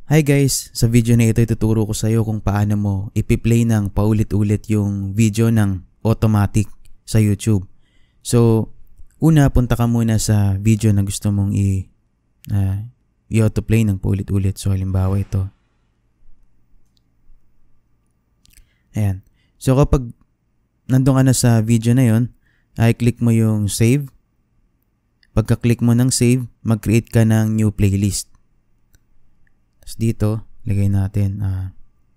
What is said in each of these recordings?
Hi guys! Sa video na ito ituturo ko sa iyo kung paano mo ipi-play ng paulit-ulit yung video ng automatic sa YouTube. So, una punta ka muna sa video na gusto mong i-autoplay ng paulit-ulit. So, halimbawa ito. Ayan. So, kapag nandun ka na sa video na yon, ay click mo yung save. Pagka-click mo ng save, mag-create ka ng new playlist. Dito, lagay natin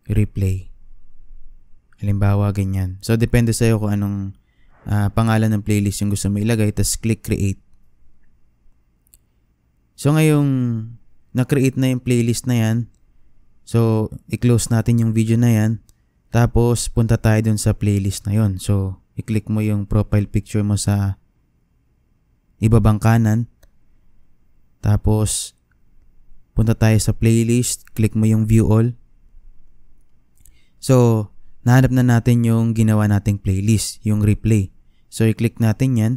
replay. Halimbawa, ganyan. So, depende sa'yo kung anong pangalan ng playlist yung gusto mo ilagay. Tapos, click create. So, ngayong na-create na yung playlist na yan. So, i-close natin yung video na yan. Tapos, punta tayo dun sa playlist na yon. So, i-click mo yung profile picture mo sa ibabang kanan. Tapos, punta tayo sa playlist, click mo yung view all. So, nahanap na natin yung ginawa nating playlist, yung replay. So, i-click natin yan.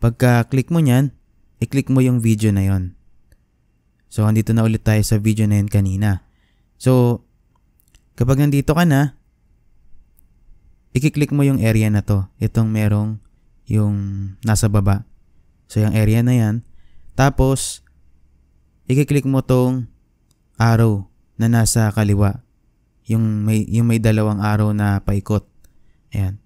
Pagka-click mo yan, i-click mo yung video na yon. So, andito na ulit tayo sa video na yan kanina. So, kapag nandito ka na, i-click mo yung area na to. Itong merong yung nasa baba. So, yung area na yan. Tapos, i-click mo tong arrow na nasa kaliwa. Yung may dalawang arrow na paikot. Ayan.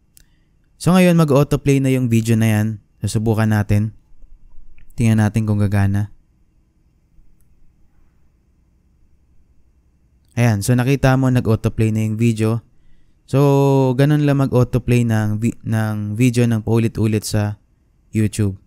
So ngayon mag-autoplay na yung video na yan. Susubukan natin. Tingnan natin kung gagana. Ayan. So nakita mo nag-autoplay na yung video. So ganun lang mag-autoplay ng video ng paulit-ulit sa YouTube.